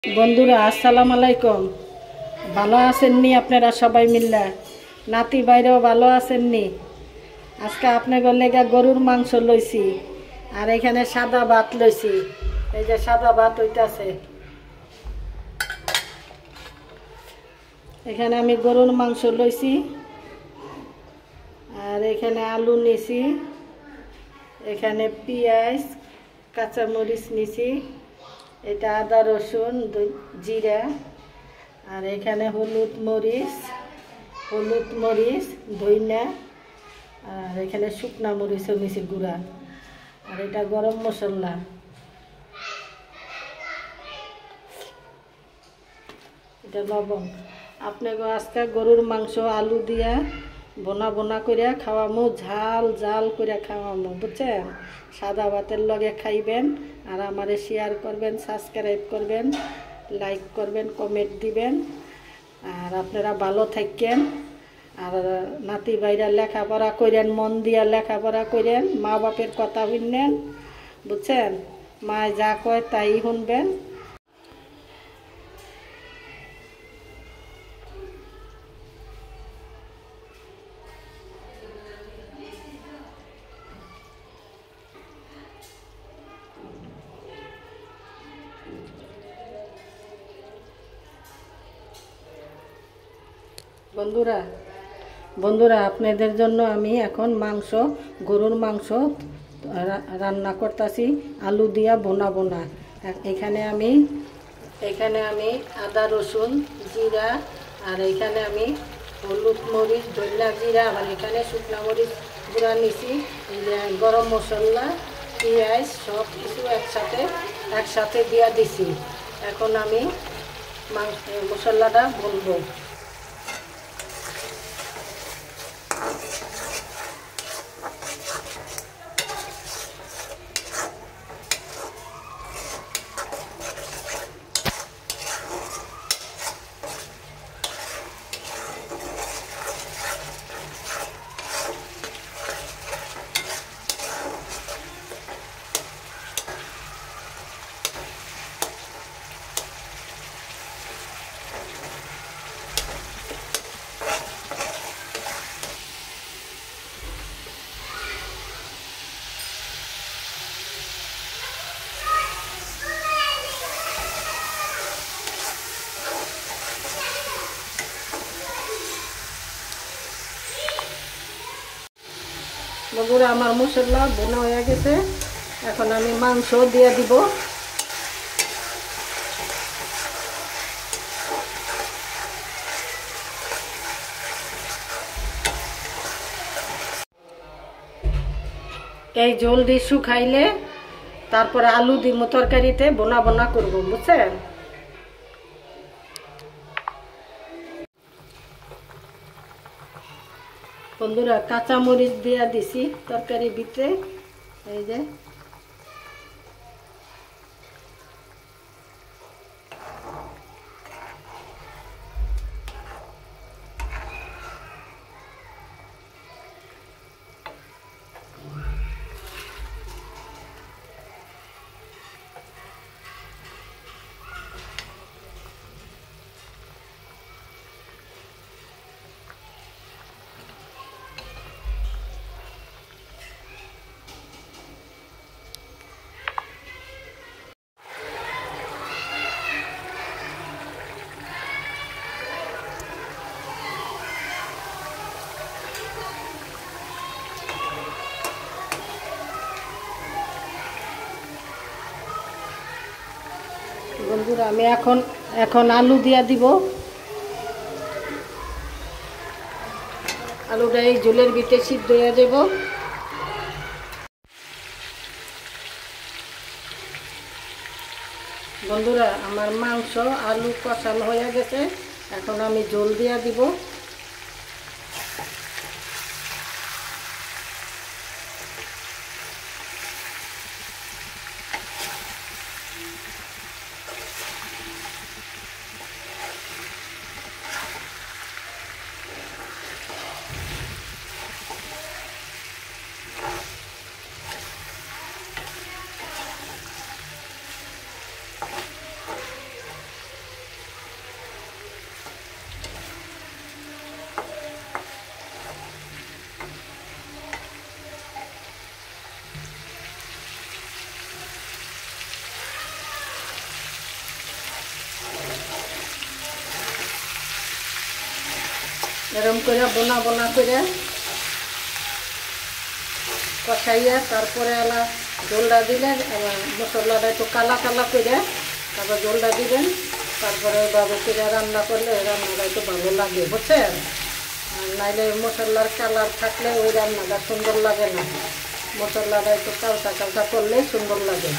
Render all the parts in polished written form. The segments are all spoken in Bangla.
বন্ধুরা আসসালামু আলাইকুম। ভালো আছেননি আপনারা সবাই মিল্লা? নাতি বাইরেও ভালো আছেননি? আজকে আপনাদের লেগে গরুর মাংস লইছি আর এখানে সাদা ভাত লইছি। এই যে সাদা ভাত হইতাছে। এখানে আমি গরুর মাংস লইছি আর এখানে আলু নিছি, এখানে পেঁয়াজ কাঁচামরিচ নিছি, এটা আদা রসুন জিরা, আর এখানে হলুদ মরিচ ধইনা, আর এখানে শুকনা মরিচও নিছি গুঁড়া, আর এটা গরম মশলা। এটা লবণ। আপনাকে আজকে গরুর মাংস আলু দিয়া বোনা করে খাওয়ামো, ঝাল করে খাওয়ামো, বুঝছেন? সাদা ভাতের লগে খাইবেন আর আমারে শেয়ার করবেন, সাবস্ক্রাইব করবেন, লাইক করবেন, কমেন্ট দিবেন। আর আপনারা ভালো থাকেন আর নাতি ভাইরা লেখাপড়া করেন, মন দিয়া লেখাপড়া করেন, মা বাপের কথা শুনবেন, বুঝছেন? মায় যা কয় তাই শুনবেন। বন্ধুরা আপনাদের জন্য আমি এখন গরুর মাংস রান্না করতেছি, আলু দিয়া বোনা। এখানে আমি আদা রসুন জিরা, আর এখানে আমি হলুদ মরিচ ধনিয়া জিরা, আবার এখানে শুকনা মরিচ গুঁড়া নিছি, এই যে গরম মশলা পেঁয়াজ সব কিছু একসাথে দিয়া দিছি। এখন আমি মশলাটা বলবো। বন্ধুরা আমার মশলা বোনা হয়ে গেছে, এখন আমি মাংস দিয়ে দিব। এই জলদি শুকাইলে তারপরে আলু দিব তরকারিতে, বোনা করব, বুঝছেন? বন্ধুরা কাঁচা মরিচ দিয়া দিছি তরকারি ভিতরে, এই যে বন্ধুরা আমি এখন আলু দিয়া দিব। আলুটা এই ঝোলের ভিতরে সিদ্ধ হয়ে যাব। বন্ধুরা আমার মাংস আলু কষানো হয়ে গেছে, এখন আমি ঝোল দিয়া দিব। এরম করে বোনা বোনা করে কষাইয়া তারপরে এলা জলটা দিলে মশলাটা একটু কালা কালা করে তারপর জলটা দিবেন। তারপরে ওইভাবে করে রান্না করলে ওই রান্নাটা একটু ভালো লাগে, বুঝছেন? আর নাইলে মশলার কালার থাকলে ওই রান্নাটা সুন্দর লাগে না। মশলাটা একটু কালচা কালচা করলে সুন্দর লাগে।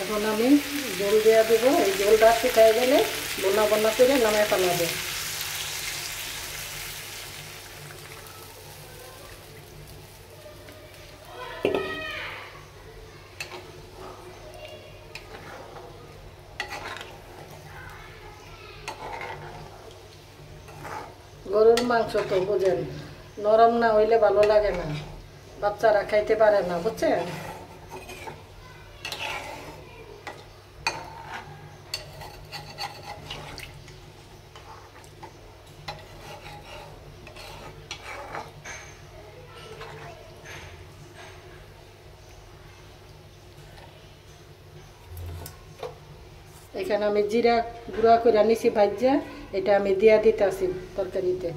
এখন আমি জল দেওয়া দেবো। এই জলটা শুকায় গেলে বোনা বোনা করে নামায় ফেলাবো। গরুর মাংস তো বুঝেন, নরম না হইলে ভালো লাগে না, বাচ্চারা খাইতে পারে না, বুঝছেন? এখানে আমি জিরা গুঁড়া করে নিছি ভাজ্যা, এটা আমি দিয়া দিতেছি তরকারিতে।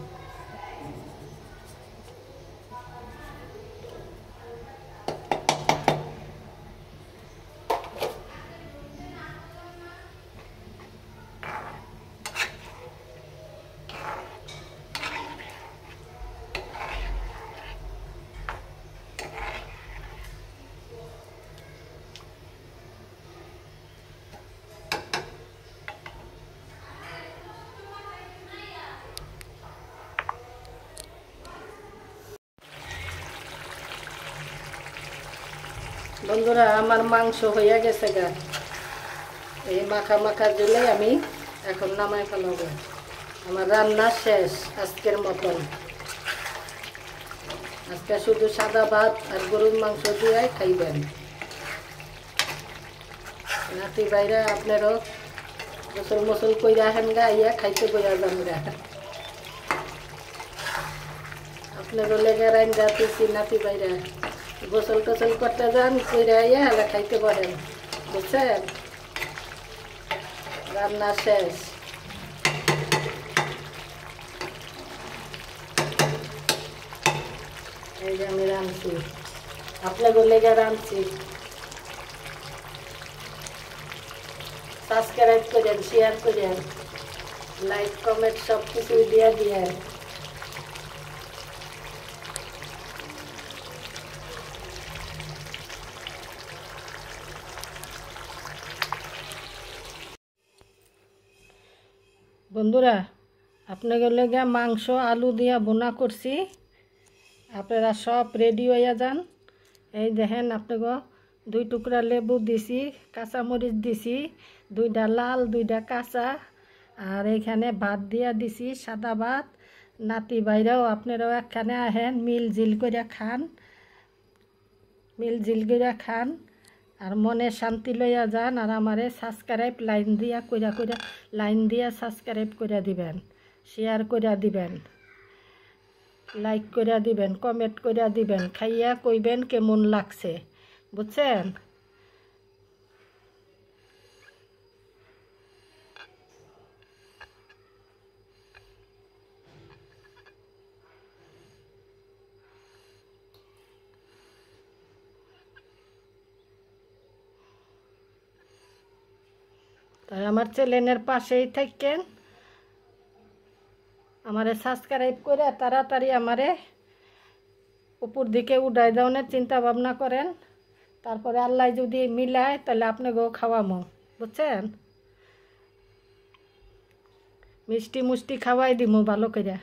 বন্ধুরা, আমার মাংস হইয়া গেছে গা। এই মাখা মাখা দিলে আমি এখন নামায় ফেলাবো। আমার রান্না শেষ আজকের মতন। আজকে শুধু সাদা ভাত আর গরুর মাংস দিয়ে খাইবেন। নাতি বাইরা আপনারও গোসল মোসল কইরা হেন গা ইয়া খাইতে বইয়া যান গা। আপনারও লেগে রাইন যাতেছি নাতি বাইরা গোসল টোসল করতে যান, কইরা ইয়া হেলা খাইতে পারেন, বুঝছেন? রান্না শেষ। এই যে আমি রাঁধছি, আপনাকে লেগে রাঁধছি। সাবস্ক্রাইব করেন, শেয়ার করেন, লাইক কমেন্ট সব কিছু দিয়ে দিয়েন। বন্ধুরা, আপনাকে লেগে মাংস আলু দিয়া বোনা করছি। আপনারা সব রেডি হইয়া যান। এই দেখেন, আপনাকে 2 টুকরা লেবু দিছি, কাঁচামরিচ দিছি, 2টা লাল 2টা কাঁচা, আর এইখানে ভাত দিয়া দিছি, সাদা ভাত। নাতি বাইরেও আপনারাও একখানে আহেন, মিল জিল করে খান, মিল জিল করে খান, আর মনে শান্তি লইয়া যান। আর আমারে সাবস্ক্রাইব লাইন দিয়া কইরা কইরা লাইন দিয়া সাবস্ক্রাইব করে দিবেন, শেয়ার করে দিবেন, লাইক করে দিবেন, কমেন্ট করে দিবেন, খাইয়া কইবেন কেমন লাগছে, বুঝছেন? তাই আমার চ্যানেলের পাশেই থাকেন, আমারে সাবস্ক্রাইব করে তাড়াতাড়ি আমারে উপর দিকে উঠাই দেওয়ার চিন্তা ভাবনা করেন। তারপরে আল্লাহ যদি মিলায় তাহলে আপনাকেও খাওয়ামো, বুঝছেন? মিষ্টি মুষ্টি খাওয়াই দিমু ভালো করে।